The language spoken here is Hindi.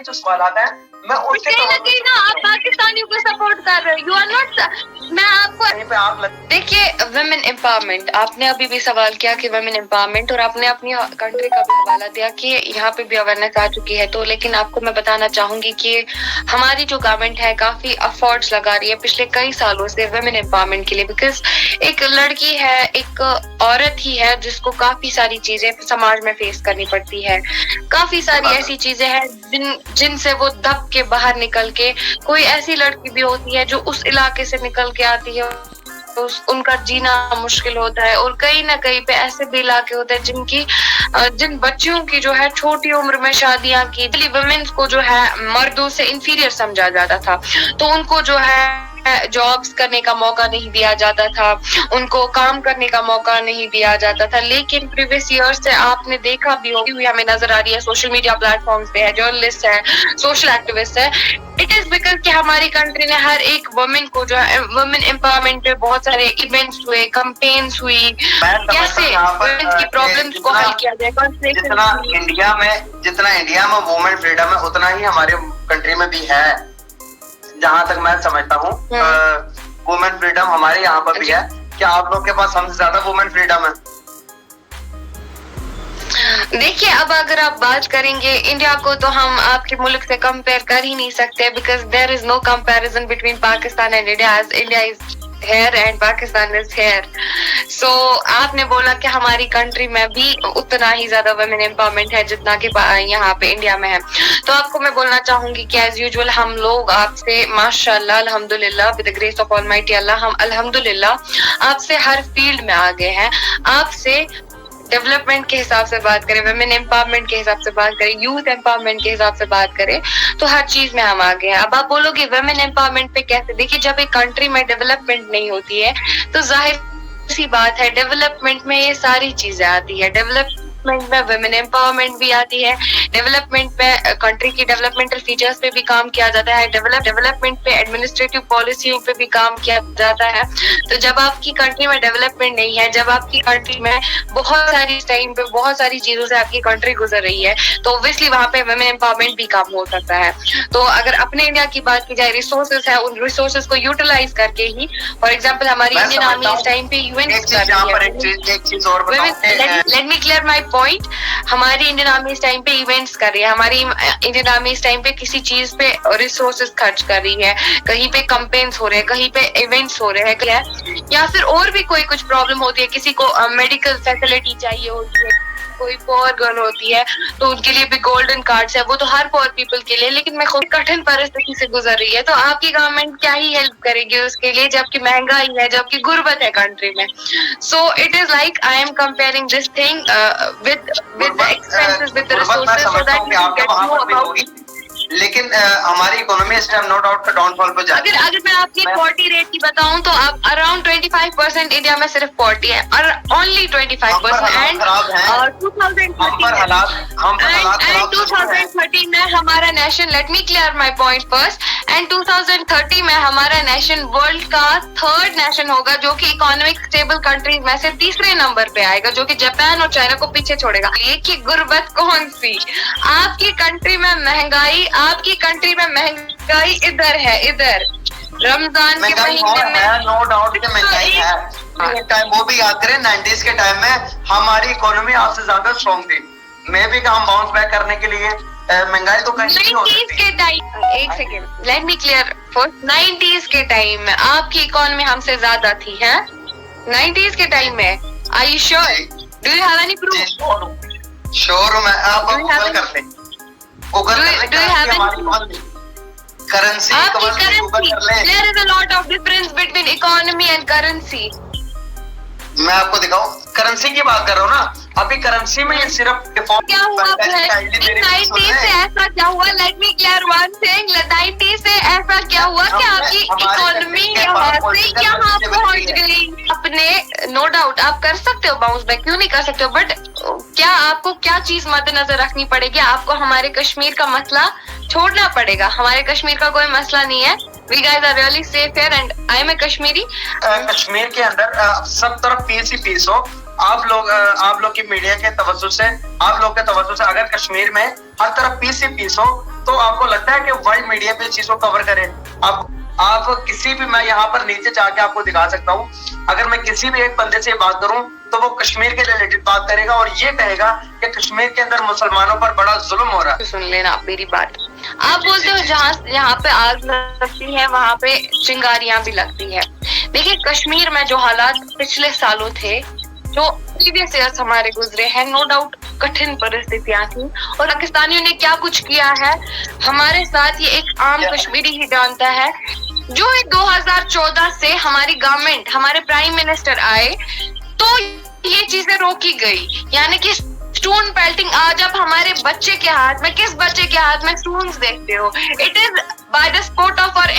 के जो सवाल हैं मैं उसके कहीं ना कहीं ना आप पाकिस्तानियों को सपोर्ट कर रहे हो। यू आर नॉट, मैं आपको पे आप देखिए वुमेन एम्पावरमेंट, आपने अभी भी सवाल किया कि वुमेन एम्पावरमेंट, और आपने अपनी कंट्री का भी हवाला दिया कि यहाँ पे भी अवेयरनेस आ चुकी है। तो लेकिन आपको मैं बताना चाहूंगी कि हमारी जो गवर्नमेंट है काफी एफर्ट्स लगा रही है पिछले कई सालों से वुमेन एम्पावरमेंट के लिए, बिकॉज एक लड़की है, एक औरत ही है जिसको काफी सारी चीजें समाज में फेस करनी पड़ती है। काफी सारी ऐसी चीजें हैं जिनसे वो दब के बाहर निकल के, कोई ऐसी लड़की भी होती है जो उस इलाके से निकल के आती है तो उनका जीना मुश्किल होता है, और कहीं ना कहीं पे ऐसे भी इलाके होते हैं जिन बच्चियों की जो है छोटी उम्र में शादियां की, वुमेन्स को जो है मर्दों से इंफीरियर समझा जाता था, तो उनको जो है जॉब्स करने का मौका नहीं दिया जाता था, उनको काम करने का मौका नहीं दिया जाता था। लेकिन प्रीवियस ईयर से आपने देखा भी होगी, हमें नजर आ रही है सोशल मीडिया प्लेटफॉर्म्स पे है, जर्नलिस्ट है, सोशल एक्टिविस्ट है। इट इज बिकॉज कि हमारी कंट्री ने हर एक वुमेन को जो है वुमेन एम्पावरमेंट पे बहुत सारे इवेंट्स हुए, कैंपेन्स हुई, कैसे वुमेन की प्रॉब्लम्स को हल किया जाए। जितना इंडिया में वुमेन फ्रीडम है उतना ही हमारे कंट्री में भी है, जहाँ तक मैं समझता हूँ। वुमेन फ्रीडम हमारे यहाँ पर भी है। क्या आप लोग के पास हमसे ज्यादा वुमेन फ्रीडम है? देखिए अब अगर आप बात करेंगे इंडिया को, तो हम आपके मुल्क से कंपेयर कर ही नहीं सकते, because there is no comparison between Pakistan and India, as India is here and Pakistan is here. So आपने बोला कि हमारी कंट्री में भी उतना ही ज्यादा वुमेन एम्पावरमेंट है जितना कि यहाँ पे इंडिया में है। तो आपको मैं बोलना चाहूंगी कि एज यूजुअल हम लोग आपसे माशाल्लाह अल्हम्दुलिल्लाह with the grace of almighty Allah, हम अल्हम्दुलिल्लाह आपसे हर फील्ड में आगे हैं। आपसे डेवलपमेंट के हिसाब से बात करें, वुमेन एम्पावरमेंट के हिसाब से बात करें, यूथ एम्पावरमेंट के हिसाब से बात करें, तो हर चीज में हम आगे हैं। अब आप बोलोगे वुमेन एम्पावरमेंट पे कैसे? देखिए जब एक कंट्री में डेवलपमेंट नहीं होती है तो जाहिर सी बात है डेवलपमेंट में ये सारी चीजें आती है। डेवलपमेंट में वुमेन एम्पावरमेंट भी आती है, डेवलपमेंट पे कंट्री की डेवलपमेंटल फीचर्स पे भी काम किया जाता है, डेवलपमेंट पे एडमिनिस्ट्रेटिव पॉलिसियों पे भी काम किया जाता है। तो जब आपकी कंट्री में डेवलपमेंट नहीं है, जब आपकी कंट्री में बहुत सारी टाइम पे बहुत सारी चीजों से आपकी कंट्री गुजर रही है, तो ऑब्वियसली वहाँ पे वुमेन एम्पावरमेंट भी काम हो सकता है। तो अगर अपने इंडिया की बात की जाए, रिसोर्सेज है, उन रिसोर्सेज को यूटिलाइज करके ही, फॉर एग्जाम्पल हमारी इंडियन आर्मी इस टाइम पे इवेंट्स कर रही है। Let me clear my point, हमारी इंडियन आर्मी इस टाइम पे इवेंट्स कर रही है, हमारी इंडियन आर्मी इस टाइम पे किसी चीज पे रिसोर्सेज खर्च कर रही है, कहीं पे कैंपेन्स हो रहे हैं, कहीं पे इवेंट्स हो रहे हैं, या फिर और भी कोई कुछ प्रॉब्लम होती है, किसी को मेडिकल फैसिलिटी चाहिए होती है, कोई पुअर गर्ल होती है तो उनके लिए भी गोल्डन कार्ड्स है, वो तो हर पुअर पीपल के लिए, लेकिन मैं खुद कठिन परिस्थिति से गुजर रही है, तो आपकी गवर्नमेंट क्या ही हेल्प करेगी उसके लिए, जबकि महंगाई है, जबकि गुर्बत है कंट्री में। So it is like I am comparing this thing with the expenses, with the resources, so that you can get know about. लेकिन हमारी इकोनॉमी इस टाइम नो डाउट का डाउनफॉल पे जा रही है। अगर मैं आपकी पॉवर्टी रेट की बताऊं तो आप अराउंड 25% इंडिया में सिर्फ पॉवर्टी है, और ओनली 25%, एंड 2013 में हमारा nation, let me clear my point first, and 2030 में हमारा नेशन वर्ल्ड का 3rd नेशन होगा जो कि इकोनॉमिक स्टेबल कंट्रीज में से 3रे नंबर पे आएगा, जो कि जापान और चाइना को पीछे छोड़ेगा। ये की गुर्बत कौन सी? आपकी कंट्री में महंगाई, आपकी कंट्री में महंगाई इधर है, इधर रमजान के महीने में नो डाउट कि महंगाई है। टाइम वो भी याद करें 90s के टाइम में हमारी इकोनॉमी आपसे ज्यादा स्ट्रॉन्ग थी, मे भी हम बाउंस बैक करने के लिए महंगाई तो कहीं नहीं हो सकती। के टाइम, एक second, let me clear first, 90s के टाइम में आपकी इकोनॉमी हमसे ज्यादा थी, है 90s के टाइम में? Are you sure? Do you have any proof? Sure हूं मैं, आप गूगल कर लें, currency, there is a lot of difference between economy and currency. मैं आपको दिखाऊं, करेंसी की बात कर रहा हूँ ना, अभी करेंसी में सिर्फ क्या हुआ 90 से ऐसा क्या हुआ? Let me clear one thing, 90 से ऐसा क्या हुआ कि आपकी इकोनॉमी यहाँ से यहाँ पहुँच गई? अपने नो डाउट आप कर सकते हो बाउंस बैक, क्यों नहीं कर सकते हो, बट क्या आपको क्या चीज मद्देनजर रखनी पड़ेगी? आपको हमारे कश्मीर का मसला छोड़ना पड़ेगा। हमारे कश्मीर का कोई मसला नहीं है, we guys are really safe here and I am a Kashmiri. Kashmir के अंदर सब तरफ पीस ही पीस हो, आप लोग की मीडिया के तवज्जो से, आप लोग के तवज्जो से अगर कश्मीर में हर तरफ पीस ही पीस हो, तो आपको लगता है कि वर्ल्ड मीडिया पे इस चीज को कवर करे? आप किसी भी, मैं यहाँ पर नीचे जाके आपको दिखा सकता हूँ, अगर मैं किसी भी एक बंदे से बात करूं तो वो कश्मीर के रिलेटेड बात करेगा और ये कहेगा कि कश्मीर के अंदर मुसलमानों पर बड़ा जुल्म हो रहा है। सुन लेना आप मेरी बात, आप बोलते हो जहाँ पे आग लगती है वहाँ पे चिंगारियां भी लगती है। देखिए कश्मीर में जो हालात पिछले सालों थे, जो प्रीवियस ईयर्स हमारे गुजरे हैं, नो डाउट कठिन परिस्थितियां थी और पाकिस्तानियों ने क्या कुछ किया है हमारे साथ, ये एक आम कश्मीरी ही जानता है। जो 2014 से हमारी गवर्नमेंट, हमारे प्राइम मिनिस्टर आए तो ये चीजें रोकी गई, यानी कि स्टोन पेल्टिंग आज आप हमारे बच्चे के हाथ में, किस बच्चे के हाथ में स्टोन्स देखते हो? It is by the support of our